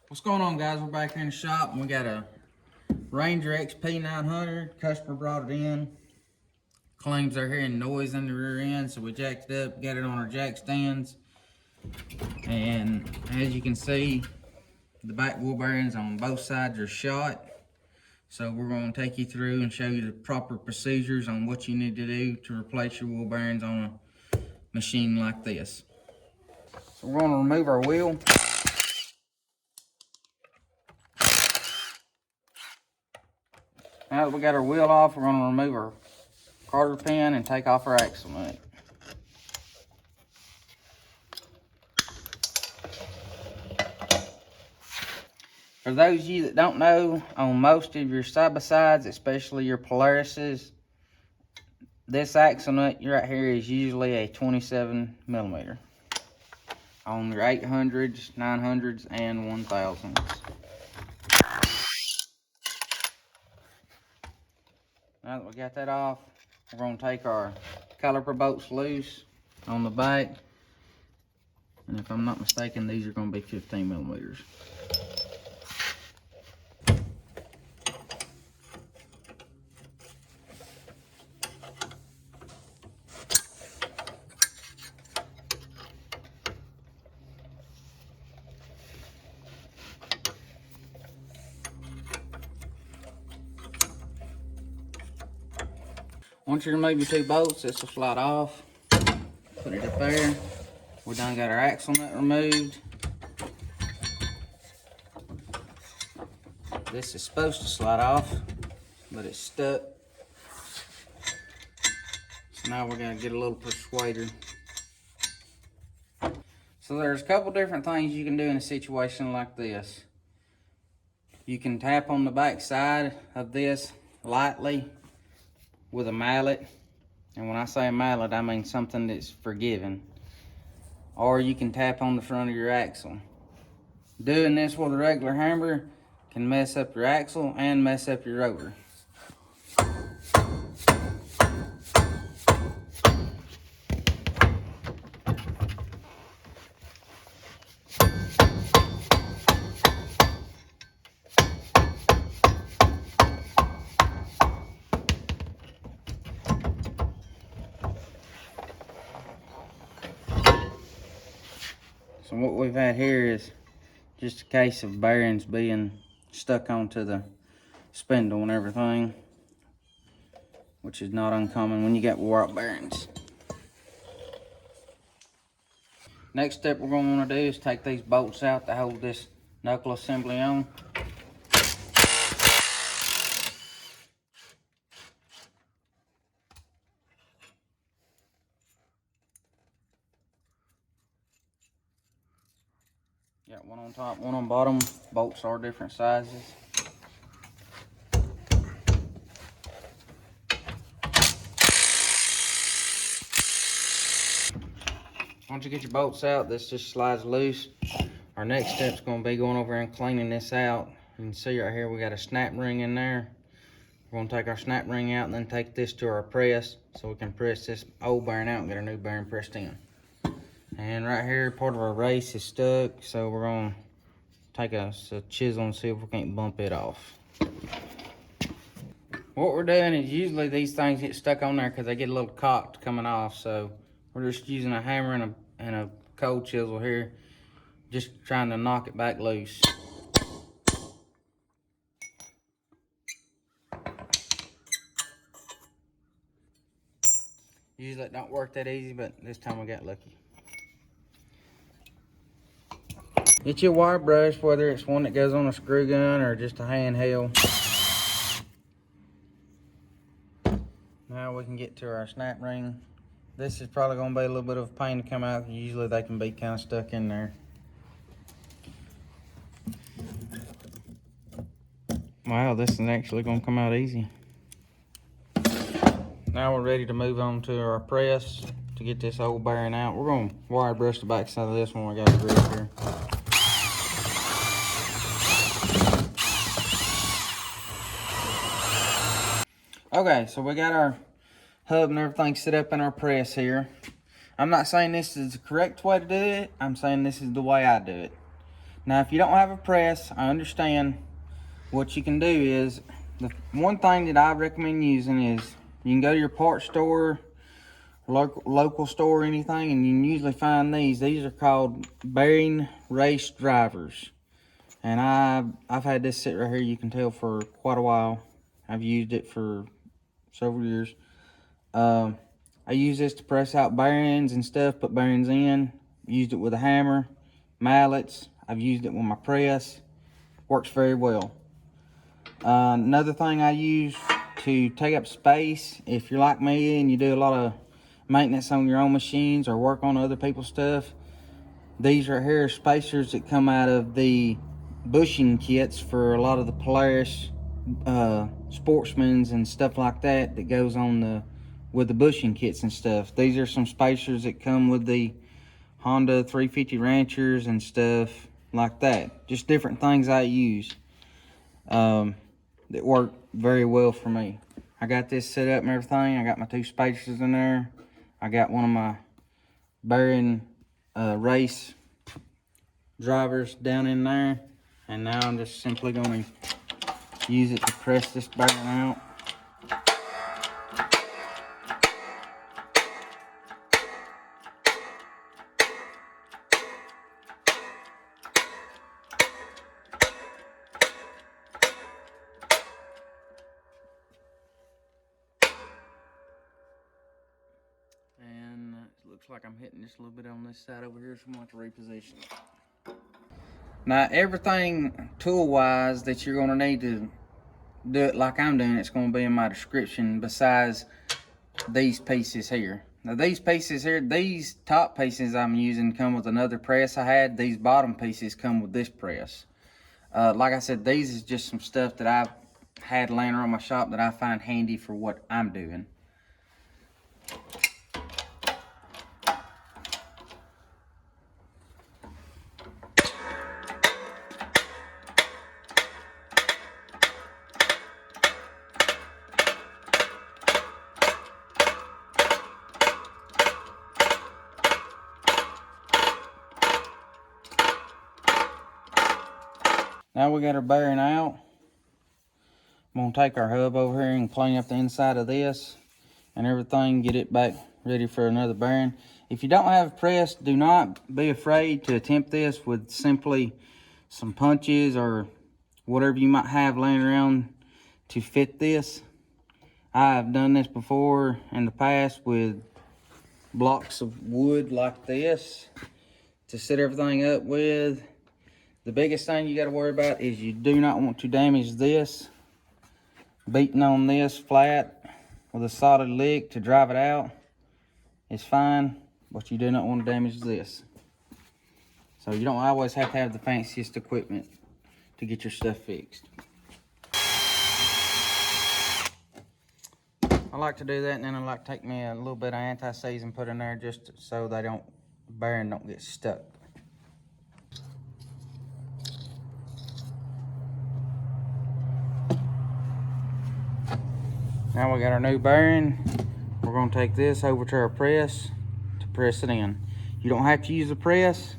What's going on, guys? We're back here in the shop and we got a Ranger XP 900. Customer brought it in. Claims they're hearing noise in the rear end, so we jacked it up, got it on our jack stands. And as you can see, the back wheel bearings on both sides are shot. So we're going to take you through and show you the proper procedures on what you need to do to replace your wheel bearings on a machine like this. So we're going to remove our wheel. Now that we got our wheel off, we're going to remove our carter pin and take off our axle nut. For those of you that don't know, on most of your side-by-sides, especially your Polarises, this axle nut right here is usually a 27 millimeter. On your 800s, 900s, and 1000s. Now that we got that off, we're going to take our caliper bolts loose on the back. And if I'm not mistaken, these are going to be 15 millimeters. Once you remove your two bolts, this will slide off. Put it up there. We done got our axle nut removed. This is supposed to slide off, but it's stuck. So now we're gonna get a little persuader. So there's a couple different things you can do in a situation like this. You can tap on the back side of this lightly with a mallet. And when I say a mallet, I mean something that's forgiving. Or you can tap on the front of your axle. Doing this with a regular hammer can mess up your axle and mess up your rotor. So what we've had here is just a case of bearings being stuck onto the spindle and everything, which is not uncommon when you got wore out bearings. Next step we're going to want to do is take these bolts out to hold this knuckle assembly on. Got one on top, one on bottom. Bolts are different sizes. Once you get your bolts out, this just slides loose. Our next step is going to be going over and cleaning this out. You can see right here we got a snap ring in there. We're going to take our snap ring out and then take this to our press so we can press this old bearing out and get our new bearing pressed in. And right here, part of our race is stuck, so we're going to take a chisel and see if we can't bump it off. What we're doing is usually these things get stuck on there because they get a little cocked coming off, so we're just using a hammer and a cold chisel here, just trying to knock it back loose. Usually it don't work that easy, but this time we got lucky. Get your wire brush, whether it's one that goes on a screw gun or just a handheld. Now we can get to our snap ring. This is probably going to be a little bit of a pain to come out. Usually they can be kind of stuck in there. Wow, this is actually going to come out easy. Now we're ready to move on to our press to get this old bearing out. We're going to wire brush the back side of this one. We got a grip here. Okay, so we got our hub and everything set up in our press here. I'm not saying this is the correct way to do it. I'm saying this is the way I do it. Now, if you don't have a press, I understand. What you can do is, the one thing that I recommend using is, you can go to your parts store, local store, anything, and you can usually find these. These are called bearing race drivers. And I've had this sit right here, you can tell, for quite a while. I've used it for several years. I use this to press out bearings and stuff, put bearings in. Used it with a hammer, mallets. I've used it with my press. Works very well. Another thing I use to take up space, if you're like me and you do a lot of maintenance on your own machines or work on other people's stuff, these right here are spacers that come out of the bushing kits for a lot of the Polaris sportsmen's and stuff like that goes on with the bushing kits and stuff. These are some spacers that come with the Honda 350 Ranchers and stuff like that. Just different things I use that work very well for me. I got this set up and everything. I got my 2 spacers in there. I got one of my bearing race drivers down in there, and now I'm just simply going to use it to press this bearing out. And it looks like I'm hitting just a little bit on this side over here, so I'm going to have to reposition it. Now, everything tool-wise that you're going to need to do it like I'm doing, it's going to be in my description, besides these pieces here. Now, these pieces here, these top pieces I'm using come with another press I had. These bottom pieces come with this press. Like I said, these is just some stuff that I've had laying around my shop that I find handy for what I'm doing. Now we got our bearing out. I'm gonna take our hub over here and clean up the inside of this and everything, get it back ready for another bearing. If you don't have a press, do not be afraid to attempt this with simply some punches or whatever you might have laying around to fit this. I've done this before in the past with blocks of wood like this to set everything up with. The biggest thing you got to worry about is you do not want to damage this. Beating on this flat with a solid lick to drive it out is fine, but you do not want to damage this. So you don't always have to have the fanciest equipment to get your stuff fixed. I like to do that, and then I like to take me a little bit of anti-seize and put in there just so they don't, the bearing don't get stuck. Now we got our new bearing. We're going to take this over to our press to press it in. You don't have to use a press,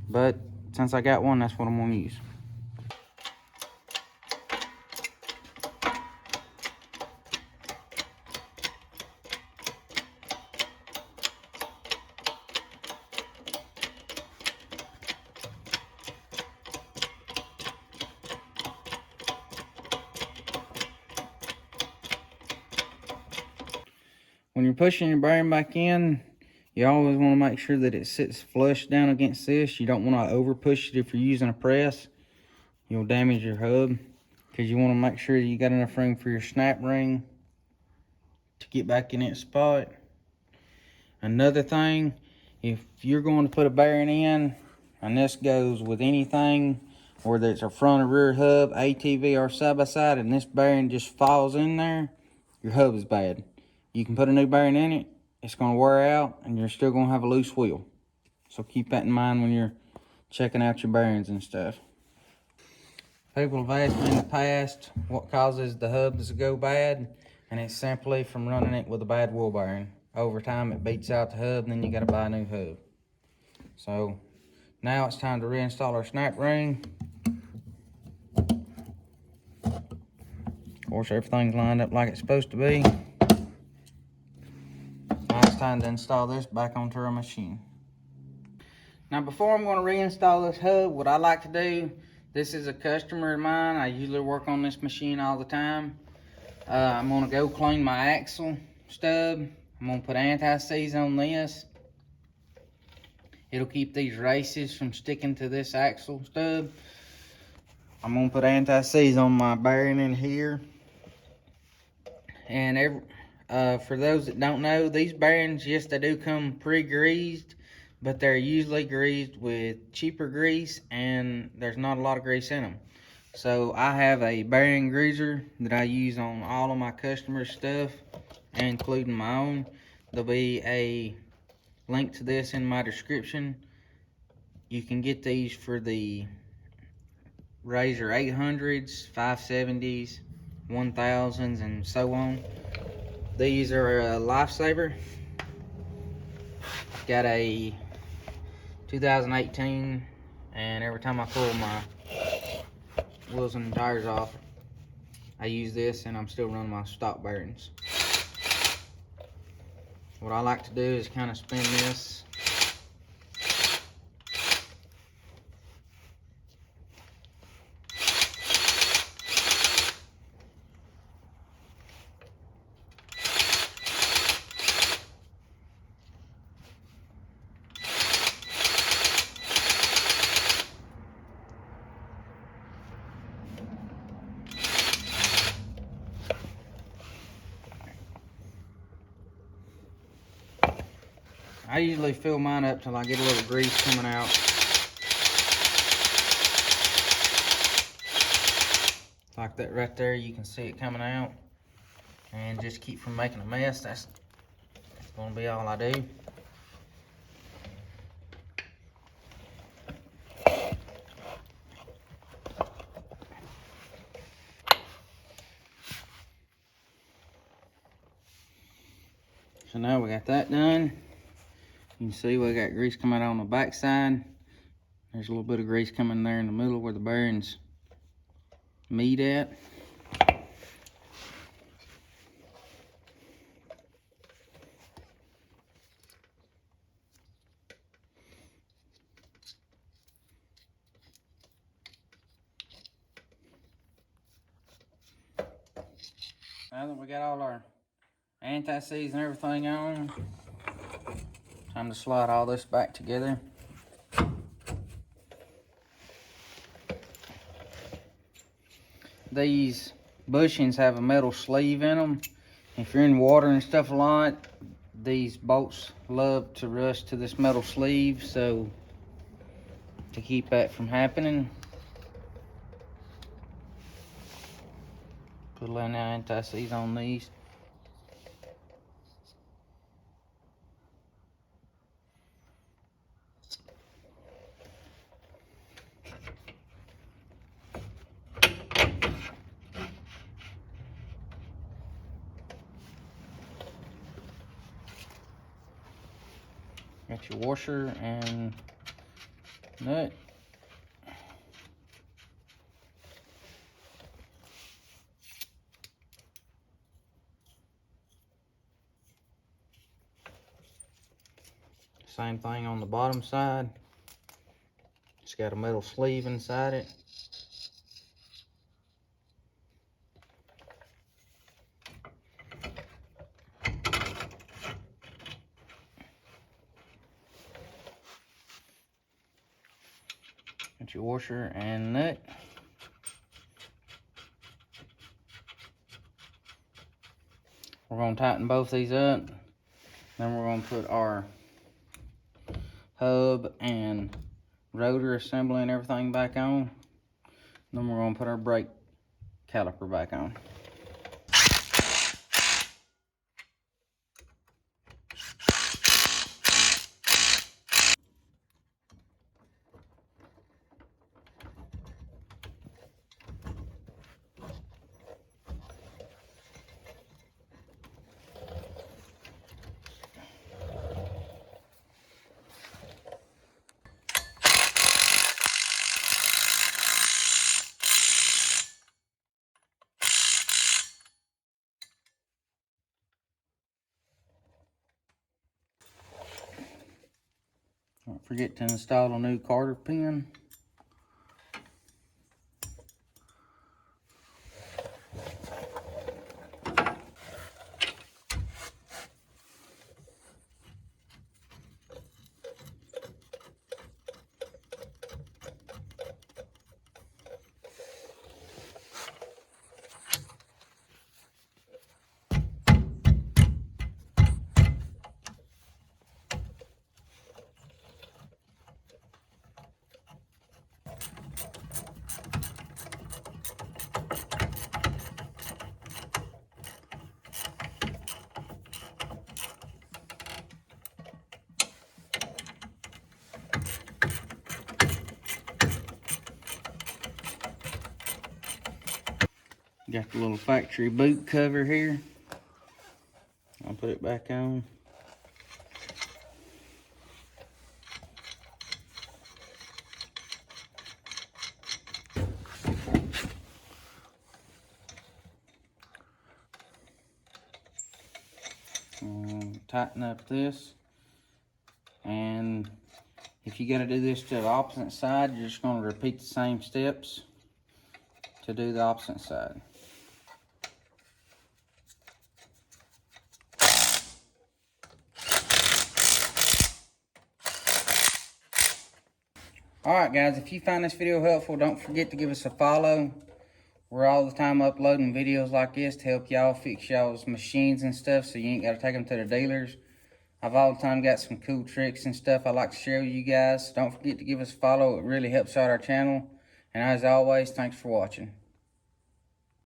but since I got one, that's what I'm going to use. When you're pushing your bearing back in, you always want to make sure that it sits flush down against this. You don't want to over push it if you're using a press. You'll damage your hub, because you want to make sure you got enough room for your snap ring to get back in its spot. Another thing, if you're going to put a bearing in, and this goes with anything, whether it's a front or rear hub, ATV or side-by-side, and this bearing just falls in there, your hub is bad. You can put a new bearing in it, it's going to wear out, and you're still going to have a loose wheel. So keep that in mind when you're checking out your bearings and stuff. People have asked me in the past what causes the hubs to go bad, and it's simply from running it with a bad wheel bearing. Over time, it beats out the hub, and then you got to buy a new hub. So Now it's time to reinstall our snap ring. Of course, everything's lined up like it's supposed to be. Now it's time to install this back onto our machine. Now before I'm going to reinstall this hub, what I like to do, this is a customer of mine. I usually work on this machine all the time. I'm going to go clean my axle stub. I'm going to put anti-seize on this. It'll keep these races from sticking to this axle stub. I'm going to put anti-seize on my bearing in here. And for those that don't know, these bearings, yes, they do come pre-greased, but they're usually greased with cheaper grease, and there's not a lot of grease in them. So I have a bearing greaser that I use on all of my customers' stuff, including my own. There'll be a link to this in my description. You can get these for the Razor 800s, 570s, 1000s, and so on. These are a lifesaver. Got a 2018, and every time I pull my wheels and tires off, I use this, and I'm still running my stock bearings. What I like to do is kind of spin this. I usually fill mine up till I get a little grease coming out. Like that right there, you can see it coming out. And just keep from making a mess. That's gonna be all I do. So now we got that done. You can see we got grease coming out on the back side. There's a little bit of grease coming there in the middle where the bearings meet at. Now that we got all our anti-seize and everything on, time to slide all this back together. These bushings have a metal sleeve in them. If you're in water and stuff a lot, these bolts love to rust to this metal sleeve, so to keep that from happening, put a little anti-seize on these. Got your washer and nut. Same thing on the bottom side. It's got a metal sleeve inside it. Got your washer and nut. We're going to tighten both these up. Then we're going to put our hub and rotor assembly and everything back on. Then we're going to put our brake caliper back on. forget to install a new Carter pin. Got the little factory boot cover here. I'll put it back on. Tighten up this. And if you gotta do this to the opposite side, you're just gonna repeat the same steps to do the opposite side. Alright guys, if you find this video helpful, don't forget to give us a follow. We're all the time uploading videos like this to help y'all fix y'all's machines and stuff, so you ain't gotta take them to the dealers. I've all the time got some cool tricks and stuff I like to share with you guys. Don't forget to give us a follow. It really helps out our channel. And as always, thanks for watching.